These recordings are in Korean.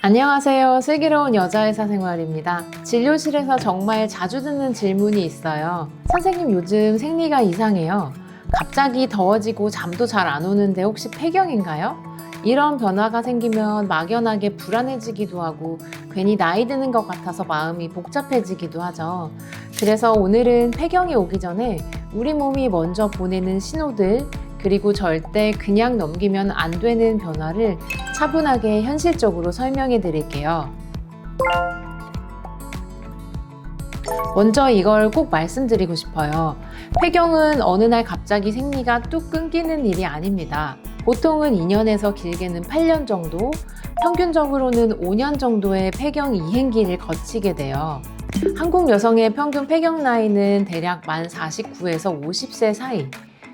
안녕하세요. 슬기로운 여자의사 생활입니다. 진료실에서 정말 자주 듣는 질문이 있어요. 선생님, 요즘 생리가 이상해요. 갑자기 더워지고 잠도 잘 안 오는데 혹시 폐경인가요? 이런 변화가 생기면 막연하게 불안해지기도 하고 괜히 나이 드는 것 같아서 마음이 복잡해지기도 하죠. 그래서 오늘은 폐경이 오기 전에 우리 몸이 먼저 보내는 신호들, 그리고 절대 그냥 넘기면 안 되는 변화를 차분하게 현실적으로 설명해 드릴게요. 먼저 이걸 꼭 말씀드리고 싶어요. 폐경은 어느 날 갑자기 생리가 뚝 끊기는 일이 아닙니다. 보통은 2년에서 길게는 8년 정도, 평균적으로는 5년 정도의 폐경 이행기를 거치게 돼요. 한국 여성의 평균 폐경 나이는 대략 만 49에서 50세 사이,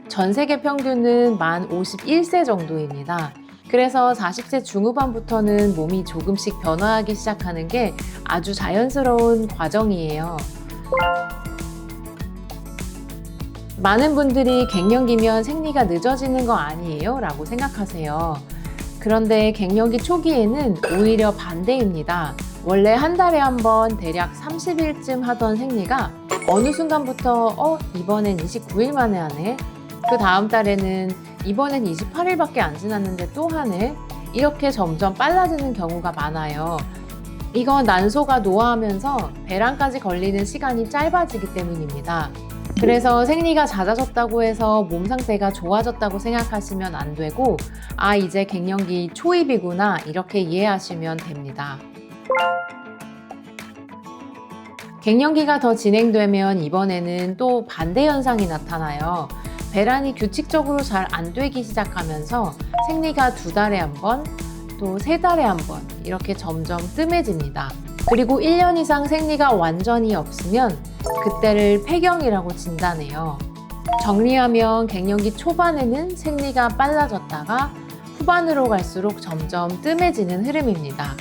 전 세계 평균은 만 51세 정도입니다. 그래서 40세 중후반부터는 몸이 조금씩 변화하기 시작하는 게 아주 자연스러운 과정이에요. 많은 분들이 갱년기면 생리가 늦어지는 거 아니에요? 라고 생각하세요. 그런데 갱년기 초기에는 오히려 반대입니다. 원래 한 달에 한 번 대략 30일쯤 하던 생리가 어느 순간부터 이번엔 29일 만에 하네? 그 다음 달에는 이번엔 28일밖에 안 지났는데 또 하네? 이렇게 점점 빨라지는 경우가 많아요. 이건 난소가 노화하면서 배란까지 걸리는 시간이 짧아지기 때문입니다. 그래서 생리가 잦아졌다고 해서 몸 상태가 좋아졌다고 생각하시면 안 되고, 이제 갱년기 초입이구나 이렇게 이해하시면 됩니다. 갱년기가 더 진행되면 이번에는 또 반대 현상이 나타나요. 배란이 규칙적으로 잘 안 되기 시작하면서 생리가 2달에 한 번, 또 3달에 한 번 이렇게 점점 뜸해집니다. 그리고 1년 이상 생리가 완전히 없으면 그때를 폐경이라고 진단해요. 정리하면 갱년기 초반에는 생리가 빨라졌다가 후반으로 갈수록 점점 뜸해지는 흐름입니다.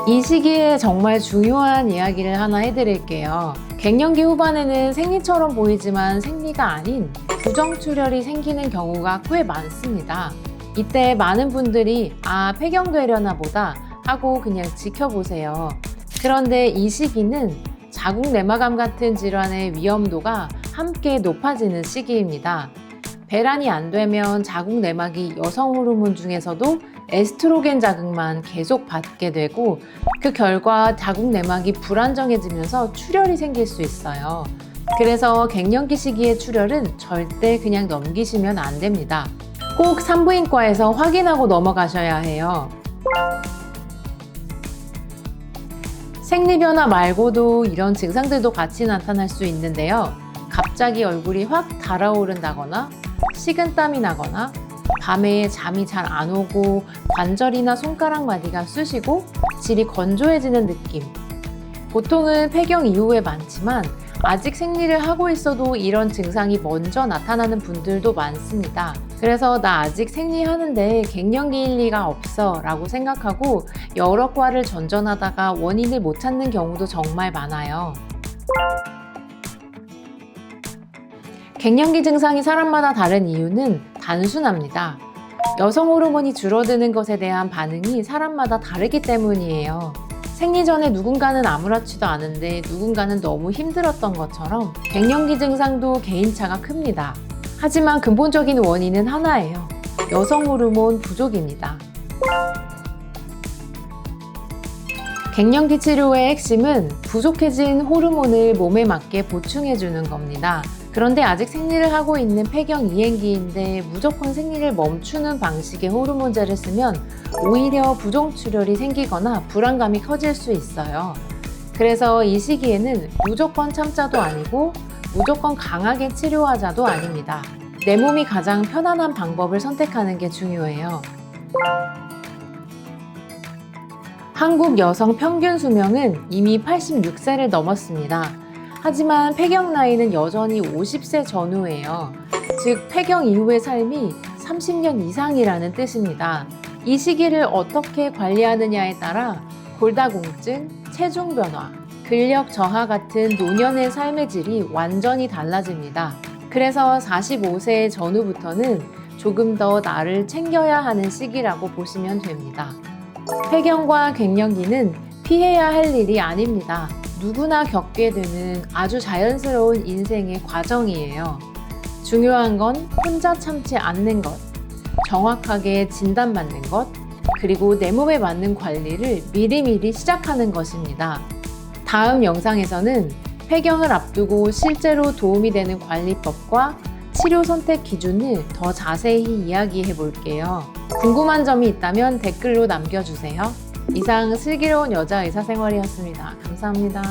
이 시기에 정말 중요한 이야기를 하나 해드릴게요. 갱년기 후반에는 생리처럼 보이지만 생리가 아닌 부정출혈이 생기는 경우가 꽤 많습니다. 이때 많은 분들이 폐경되려나 보다 하고 그냥 지켜보세요. 그런데 이 시기는 자궁 내막암 같은 질환의 위험도가 함께 높아지는 시기입니다. 배란이 안 되면 자궁 내막이 여성 호르몬 중에서도 에스트로겐 자극만 계속 받게 되고, 그 결과 자궁 내막이 불안정해지면서 출혈이 생길 수 있어요. 그래서 갱년기 시기의 출혈은 절대 그냥 넘기시면 안 됩니다. 꼭 산부인과에서 확인하고 넘어가셔야 해요. 생리 변화 말고도 이런 증상들도 같이 나타날 수 있는데요. 갑자기 얼굴이 확 달아오른다거나, 식은땀이 나거나, 밤에 잠이 잘 안 오고 관절이나 손가락 마디가 쑤시고 질이 건조해지는 느낌. 보통은 폐경 이후에 많지만 아직 생리를 하고 있어도 이런 증상이 먼저 나타나는 분들도 많습니다. 그래서 나 아직 생리하는데 갱년기일 리가 없어 라고 생각하고 여러 과를 전전하다가 원인을 못 찾는 경우도 정말 많아요. 갱년기 증상이 사람마다 다른 이유는 단순합니다. 여성 호르몬이 줄어드는 것에 대한 반응이 사람마다 다르기 때문이에요. 생리 전에 누군가는 아무렇지도 않은데 누군가는 너무 힘들었던 것처럼 갱년기 증상도 개인차가 큽니다. 하지만 근본적인 원인은 하나예요. 여성 호르몬 부족입니다. 갱년기 치료의 핵심은 부족해진 호르몬을 몸에 맞게 보충해주는 겁니다. 그런데 아직 생리를 하고 있는 폐경 이행기인데 무조건 생리를 멈추는 방식의 호르몬제를 쓰면 오히려 부정출혈이 생기거나 불안감이 커질 수 있어요. 그래서 이 시기에는 무조건 참자도 아니고 무조건 강하게 치료하자도 아닙니다. 내 몸이 가장 편안한 방법을 선택하는 게 중요해요. 한국 여성 평균 수명은 이미 86세를 넘었습니다. 하지만 폐경 나이는 여전히 50세 전후예요. 즉, 폐경 이후의 삶이 30년 이상이라는 뜻입니다. 이 시기를 어떻게 관리하느냐에 따라 골다공증, 체중 변화, 근력 저하 같은 노년의 삶의 질이 완전히 달라집니다. 그래서 45세 전후부터는 조금 더 나를 챙겨야 하는 시기라고 보시면 됩니다. 폐경과 갱년기는 피해야 할 일이 아닙니다. 누구나 겪게 되는 아주 자연스러운 인생의 과정이에요. 중요한 건 혼자 참지 않는 것, 정확하게 진단받는 것, 그리고 내 몸에 맞는 관리를 미리미리 시작하는 것입니다. 다음 영상에서는 폐경을 앞두고 실제로 도움이 되는 관리법과 치료 선택 기준을 더 자세히 이야기해 볼게요. 궁금한 점이 있다면 댓글로 남겨주세요. 이상 슬기로운 여자 의사생활이었습니다. 감사합니다.